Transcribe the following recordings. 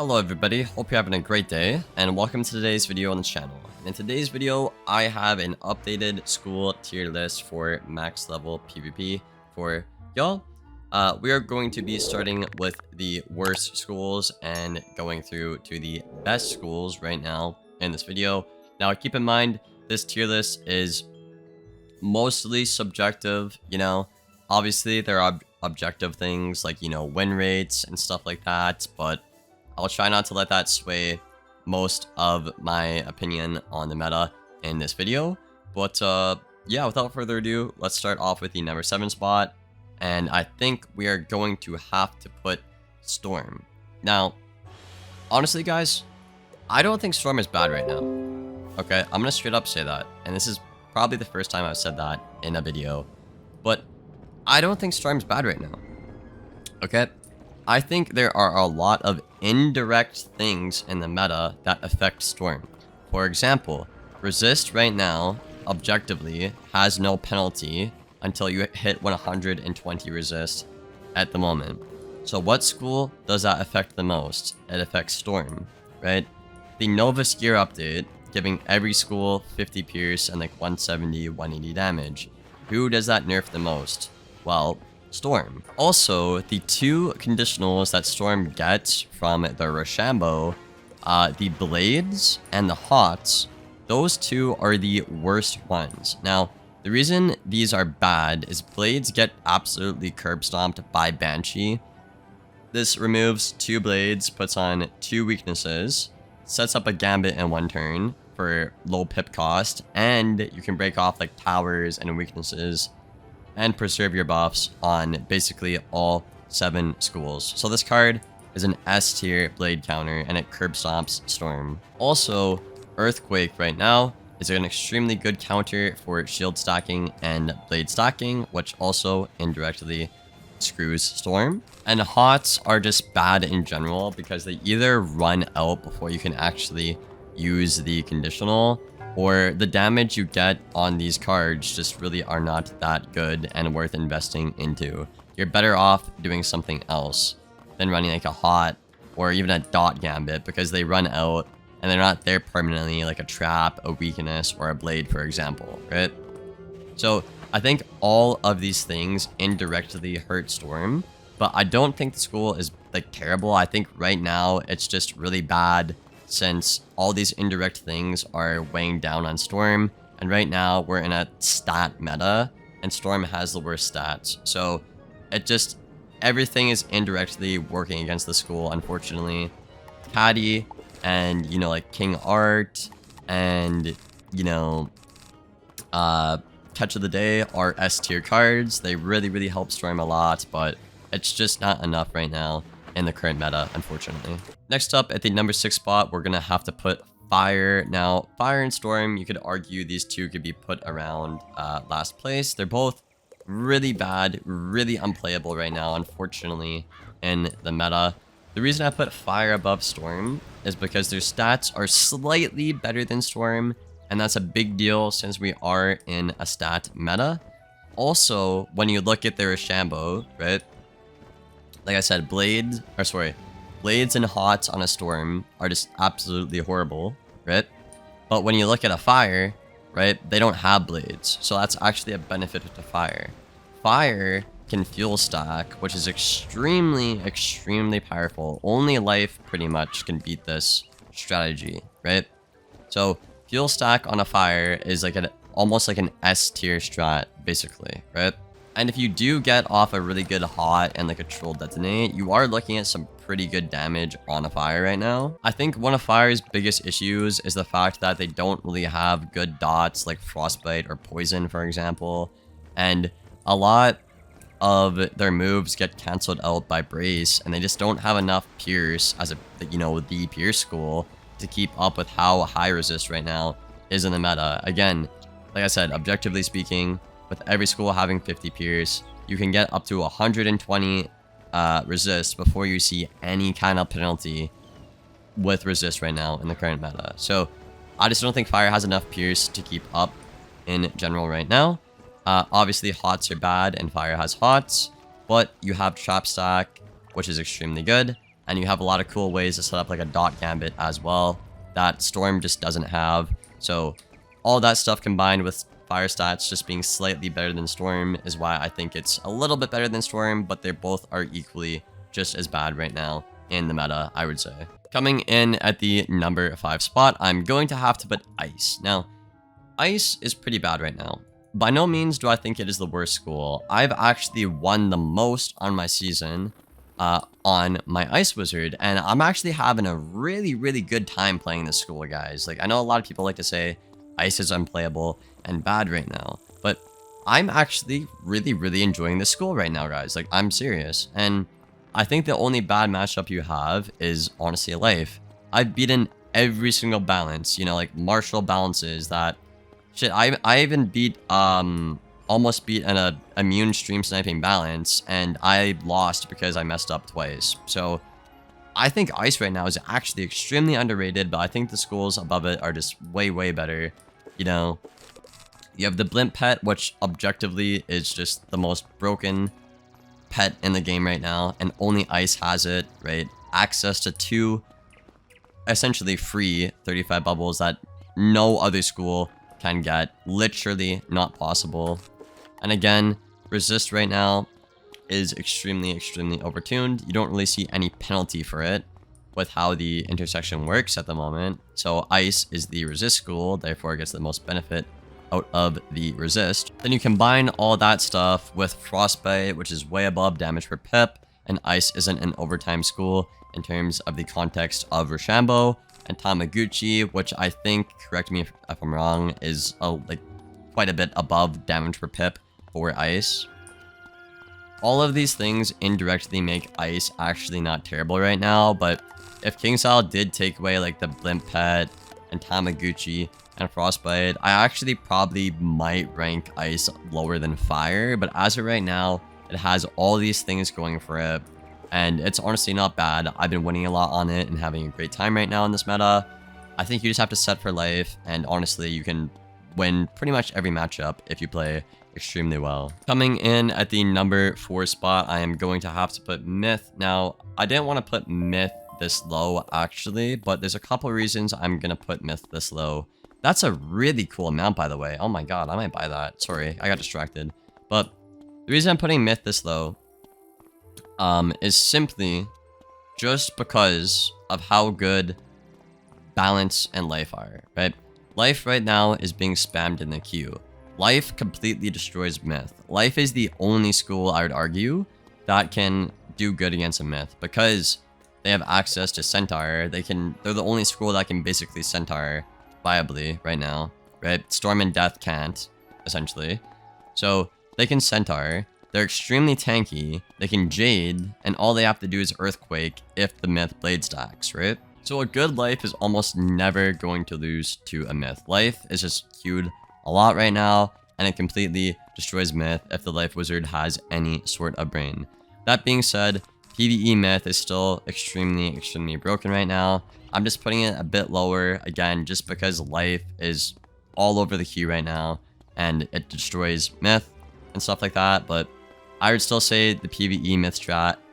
Hello everybody, hope you're having a great day, and welcome to today's video on the channel. In today's video, I have an updated school tier list for max level PvP for y'all. We are going to be starting with the worst schools and going through to the best schools right now in this video. Now keep in mind, this tier list is mostly subjective, obviously there are objective things like, win rates and stuff like that, but I'll try not to let that sway most of my opinion on the meta in this video. But yeah, without further ado, let's start off with the number 7 spot. And I think we are going to have to put Storm. Now, honestly guys, I don't think Storm is bad right now. Okay, I'm gonna straight up say that. And this is probably the first time I've said that in a video. But I don't think Storm's bad right now. Okay? I think there are a lot of indirect things in the meta that affect Storm. For example, Resist right now, objectively, has no penalty until you hit 120 Resist at the moment. So what school does that affect the most? It affects Storm, right? The Novus Gear update, giving every school 50 Pierce and like 170, 180 damage. Who does that nerf the most? Well, Storm. Also, the two conditionals that Storm gets from the Rochambeau, the Blades and the Hots, those two are the worst ones. Now, the reason these are bad is Blades get absolutely curb stomped by Banshee. This removes 2 Blades, puts on 2 weaknesses, sets up a Gambit in 1 turn for low pip cost, and you can break off like towers and weaknesses and preserve your buffs on basically all 7 schools. So this card is an S tier blade counter and it curb stomps Storm. Also, Earthquake right now is an extremely good counter for shield stacking and blade stacking, which also indirectly screws Storm. And Hots are just bad in general because they either run out before you can actually use the conditional, or the damage you get on these cards just really are not that good and worth investing into. You're better off doing something else than running like a Hot or even a Dot Gambit, because they run out and they're not there permanently, like a trap, a weakness, or a blade, for example, right? So I think all of these things indirectly hurt Storm, but I don't think the school is like terrible. I think right now it's just really bad, since all these indirect things are weighing down on Storm, and right now we're in a stat meta, and Storm has the worst stats. So it just, everything is indirectly working against the school, unfortunately. Caddy and, like King Art and, Catch of the Day are S tier cards. They really help Storm a lot, but it's just not enough right now in the current meta, unfortunately. Next up, at the number 6 spot, we're gonna have to put Fire. Now, Fire and Storm, you could argue these two could be put around last place. They're both really bad, really unplayable right now, unfortunately, in the meta. The reason I put Fire above Storm is because their stats are slightly better than Storm, and that's a big deal since we are in a stat meta. Also, when you look at their Rochambeau, right? Like I said, Blades and Hots on a Storm are just absolutely horrible, right? But when you look at a Fire, right, they don't have Blades. So that's actually a benefit to Fire. Fire can fuel stack, which is extremely powerful. Only Life pretty much can beat this strategy, right? So fuel stack on a Fire is like almost like an S tier strat, basically, right? And if you do get off a really good Hot and like a Troll Detonate, you are looking at some pretty good damage on a Fire right now. I think one of Fire's biggest issues is the fact that they don't really have good dots like Frostbite or Poison, for example. And a lot of their moves get cancelled out by Brace, and they just don't have enough Pierce as the Pierce school to keep up with how high Resist right now is in the meta. Again, like I said, objectively speaking, with every school having 50 Pierce, you can get up to 120 Resist before you see any kind of penalty with Resist right now in the current meta. So I just don't think Fire has enough Pierce to keep up in general right now. Obviously, Hots are bad and Fire has Hots, but you have Trap Stack, which is extremely good, and you have a lot of cool ways to set up like a dot gambit as well that Storm just doesn't have. So all that stuff combined with fire stats just being slightly better than Storm is why I think it's a little bit better than Storm, but they both are equally just as bad right now in the meta, I would say. Coming in at the number 5 spot, I'm going to have to put Ice. Now, Ice is pretty bad right now. By no means do I think it is the worst school. I've actually won the most on my season on my Ice Wizard, and I'm actually having a really, really good time playing this school, guys. Like, I know a lot of people like to say Ice is unplayable and bad right now, but I'm actually really, really enjoying this school right now, guys. Like, I'm serious, and I think the only bad matchup you have is honestly Life. I've beaten every single balance, you know, like martial balances that shit. I even beat almost beat an immune stream sniping balance, and I lost because I messed up twice. So I think Ice right now is actually extremely underrated, but I think the schools above it are just way, way better. You know, you have the Blimp Pet, which objectively is just the most broken pet in the game right now, and only Ice has it, right? Access to 2 essentially free 35 bubbles that no other school can get. Literally not possible. And again, resist right now is extremely, extremely overtuned. You don't really see any penalty for it with how the intersection works at the moment. So Ice is the resist school, therefore it gets the most benefit out of the resist. Then you combine all that stuff with Frostbite, which is way above damage per pip, and Ice isn't an overtime school in terms of the context of Rochambeau, and Tamaguchi, which I think, correct me if I'm wrong, is like quite a bit above damage per pip for Ice. All of these things indirectly make Ice actually not terrible right now, but if KingsIsle did take away like the Blimp Pet and Tamaguchi and Frostbite, I actually probably might rank Ice lower than Fire, but as of right now, it has all these things going for it, and it's honestly not bad. I've been winning a lot on it and having a great time right now in this meta. I think you just have to set for life, and honestly, you can win pretty much every matchup if you play extremely well. Coming in at the number 4 spot, I am going to have to put Myth. Now, I didn't want to put Myth this low actually, but there's a couple reasons I'm gonna put Myth this low. That's a really cool mount, by the way. Oh my god, I might buy that. Sorry, I got distracted. But the reason I'm putting Myth this low is simply just because of how good Balance and Life are, right? Life right now is being spammed in the queue. Life completely destroys Myth. Life is the only school, I would argue, that can do good against a Myth because they have access to Centaur. They're the only school that can basically Centaur viably right now, right? Storm and Death can't, essentially. So they can Centaur. They're extremely tanky. They can Jade, and all they have to do is Earthquake if the Myth Blade stacks, right? So a good Life is almost never going to lose to a Myth. Life is just queued a lot right now, and it completely destroys Myth if the Life Wizard has any sort of brain. That being said, PvE Myth is still extremely, extremely broken right now. I'm just putting it a bit lower, again, just because Life is all over the queue right now, and it destroys Myth and stuff like that, but I would still say the PvE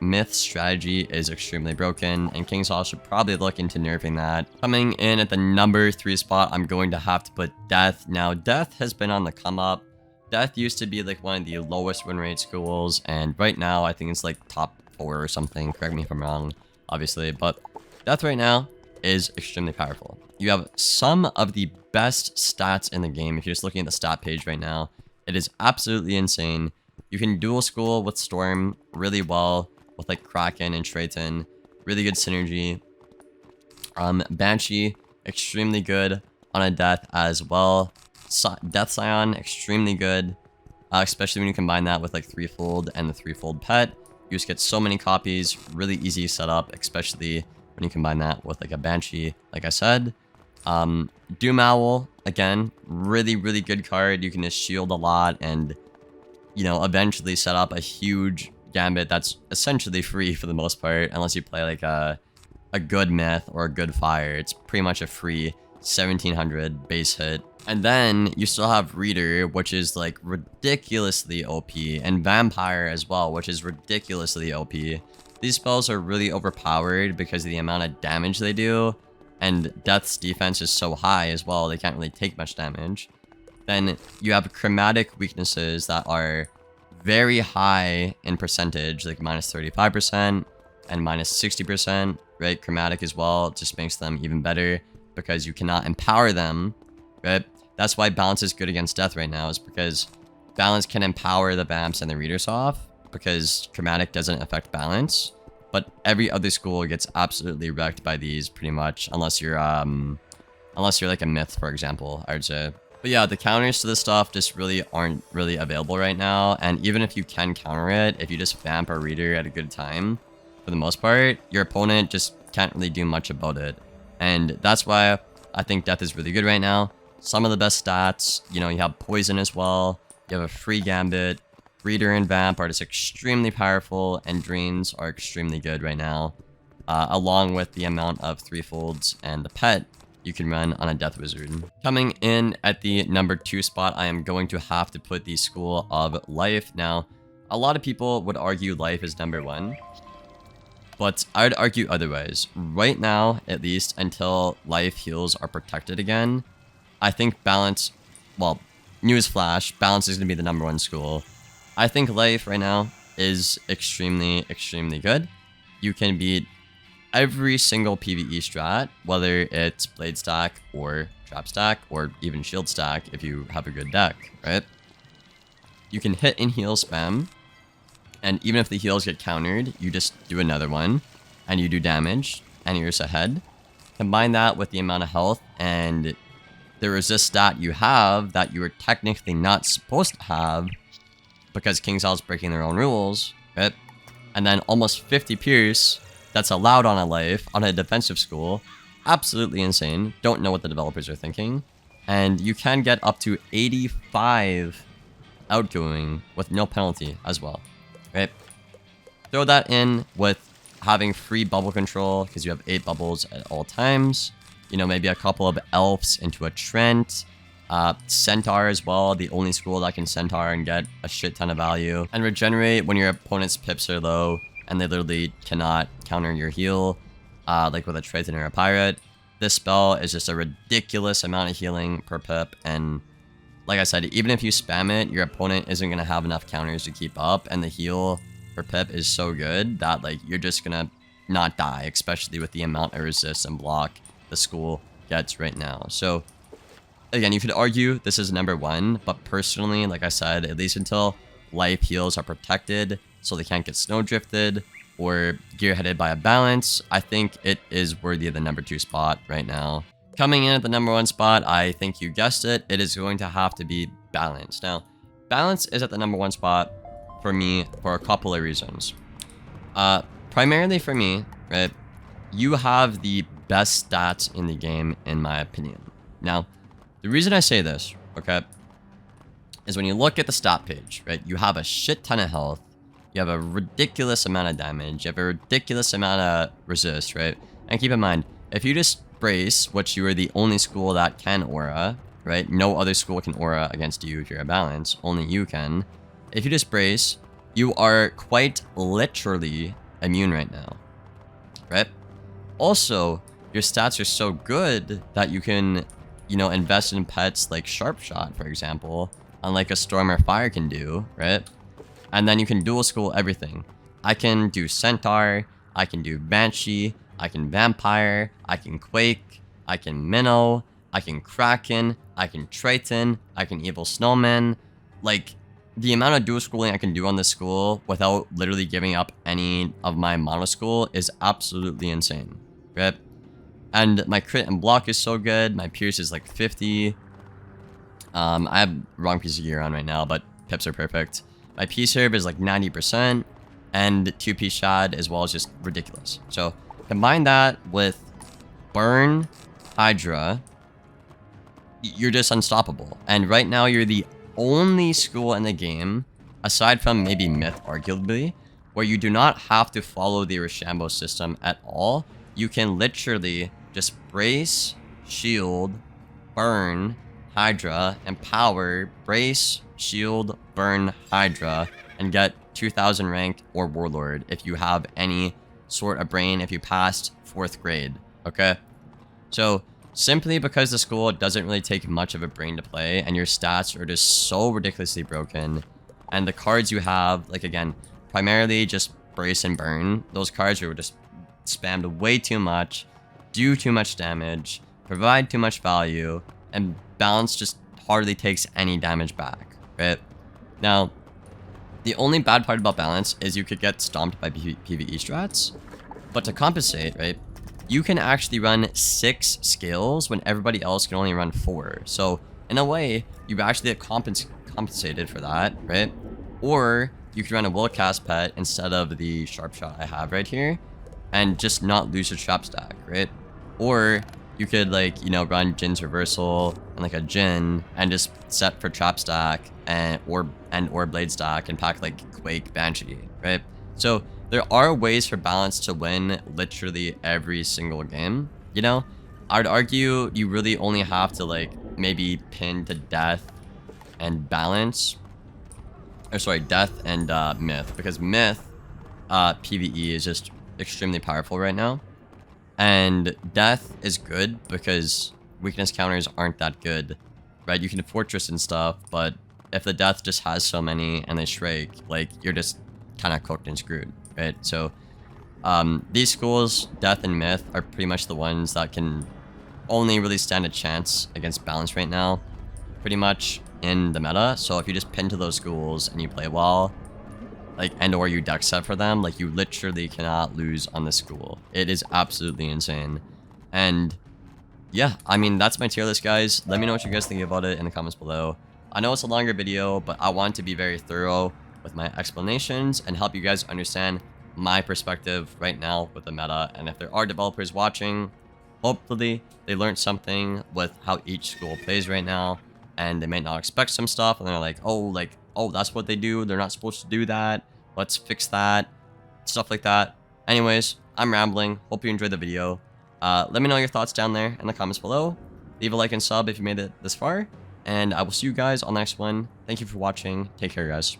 Myth strategy is extremely broken, and KingsIsle should probably look into nerfing that. Coming in at the number 3 spot, I'm going to have to put Death. Now, Death has been on the come up. Death used to be like one of the lowest win rate schools, and right now I think it's like top 4 or something. Correct me if I'm wrong, obviously, but Death right now is extremely powerful. You have some of the best stats in the game. If you're just looking at the stat page right now, it is absolutely insane. You can dual school with Storm really well with like Kraken and Trayton. Really good synergy. Banshee, extremely good on a Death as well. Death Scion, extremely good. Especially when you combine that with like Threefold and the Threefold Pet. You just get so many copies. Really easy setup, especially when you combine that with like a Banshee, like I said. Doom Owl, again, really, really good card. You can just shield a lot and, you know, eventually set up a huge gambit that's essentially free for the most part, unless you play like a good Myth or a good Fire. It's pretty much a free 1700 base hit. And then you still have Reader, which is like ridiculously OP, and Vampire as well, which is ridiculously OP. these spells are really overpowered because of the amount of damage they do, and Death's defense is so high as well, they can't really take much damage. Then you have chromatic weaknesses that are very high in percentage, like minus 35% and minus 60%, right? Chromatic as well just makes them even better because you cannot empower them, right? That's why balance is good against Death right now, is because balance can empower the Vamps and the Readers off, because chromatic doesn't affect balance. But every other school gets absolutely wrecked by these pretty much, unless you're like a myth, for example, I would say. But yeah, the counters to this stuff just really aren't really available right now. And even if you can counter it, if you just vamp or reader at a good time, for the most part, your opponent just can't really do much about it. And that's why I think Death is really good right now. Some of the best stats, you know, you have Poison as well. You have a free Gambit. Reader and Vamp are just extremely powerful, and Drains are extremely good right now. Along with the amount of threefolds and the pet you can run on a Death Wizard. Coming in at the number 2 spot, I am going to have to put the School of Life. Now, a lot of people would argue Life is number 1, but I would argue otherwise. Right now, at least, until Life heals are protected again, I think Balance, well, newsflash, Balance is going to be the number 1 school. I think Life right now is extremely, extremely good. You can beat every single PvE strat, whether it's Blade Stack or Trap Stack or even Shield Stack if you have a good deck, right? You can hit and heal spam, and even if the heals get countered, you just do another one, and you do damage, and you're just ahead. Combine that with the amount of health and the resist stat you have that you are technically not supposed to have, because King Sal's breaking their own rules, right? And then almost 50 Pierce that's allowed on a Life, on a defensive school. Absolutely insane. Don't know what the developers are thinking. And you can get up to 85 outgoing with no penalty as well, right? Throw that in with having free bubble control, because you have 8 bubbles at all times. You know, maybe a couple of elves into a Trent. Centaur as well, the only school that can Centaur and get a shit ton of value. And regenerate when your opponent's pips are low and they literally cannot counter your heal, like with a Triton or a Pirate. This spell is just a ridiculous amount of healing per pip, and like I said, even if you spam it, your opponent isn't going to have enough counters to keep up, and the heal per pip is so good that like you're just going to not die, especially with the amount of resist and block the school gets right now. So again, you could argue this is number 1, but personally, like I said, at least until life heals are protected so they can't get snowdrifted or gearheaded by a balance, I think it is worthy of the number 2 spot right now. Coming in at the number 1 spot, I think you guessed it, it is going to have to be balance. Now, balance is at the number 1 spot for me for a couple of reasons. Primarily for me, right, you have the best stats in the game, in my opinion. Now, the reason I say this, okay, is when you look at the stat page, right, you have a shit ton of health, you have a ridiculous amount of damage, you have a ridiculous amount of resist, right? And keep in mind, if you just brace, which you are the only school that can aura, right? No other school can aura against you if you're a balance, only you can. If you just brace, you are quite literally immune right now, right? Also, your stats are so good that you can, you know, invest in pets like Sharp Shot, for example, unlike a Storm or Fire can do, right? And then you can dual school everything. I can do Centaur, I can do Banshee, I can Vampire, I can Quake, I can Minnow, I can Kraken, I can Triton, I can Evil Snowman. Like, the amount of dual schooling I can do on this school without literally giving up any of my mono school is absolutely insane, right? And my crit and block is so good. My pierce is like 50. I have wrong piece of gear on right now, but pips are perfect. My piece herb is like 90%, and 2-piece shad as well is just ridiculous. So combine that with burn, Hydra, you're just unstoppable. And right now you're the only school in the game, aside from maybe Myth arguably, where you do not have to follow the Rochambeau system at all. You can literally just brace, shield, burn, Hydra, empower, brace, shield, burn, Hydra, and get 2000 rank or warlord if you have any sort of brain, if you passed 4th grade, okay? So simply because the school doesn't really take much of a brain to play and your stats are just so ridiculously broken, and the cards you have, like again, primarily just brace and burn, those cards are just spammed way too much, do too much damage, provide too much value, and balance just hardly takes any damage back, right? Now, the only bad part about balance is you could get stomped by PvE strats, but to compensate, right, you can actually run 6 skills when everybody else can only run 4. So in a way, you actually get compensated for that, right? Or you can run a will cast pet instead of the sharp shot I have right here, and just not lose your trap stack, right? Or you could, like, you know, run Jin's reversal and like a Jin and just set for trap stack and or blade stack and pack like Quake Banshee, right? So there are ways for balance to win literally every single game, you know? I'd argue you really only have to, like, maybe pin to death and balance. Or sorry, death and myth. Because myth PvE is just extremely powerful right now. And death is good because weakness counters aren't that good, right? You can fortress and stuff, but if the death just has so many and they shrike, like, you're just kind of cooked and screwed, right? So these schools, death and myth, are pretty much the ones that can only really stand a chance against balance right now, pretty much in the meta. So if you just pin to those schools and you play well, like, and or you deck set for them, like, you literally cannot lose on this school. It is absolutely insane. And yeah, I mean, that's my tier list, guys. Let me know what you guys think about it in the comments below. I know it's a longer video, but I want to be very thorough with my explanations and help you guys understand my perspective right now with the meta. And if there are developers watching, hopefully they learned something with how each school plays right now, and they might not expect some stuff and they're like, oh, that's what they do, they're not supposed to do that, let's fix that, stuff like that. Anyways, I'm rambling. Hope you enjoyed the video. Let me know your thoughts down there in the comments below. Leave a like and sub if you made it this far, and I will see you guys on the next one. Thank you for watching. Take care, guys.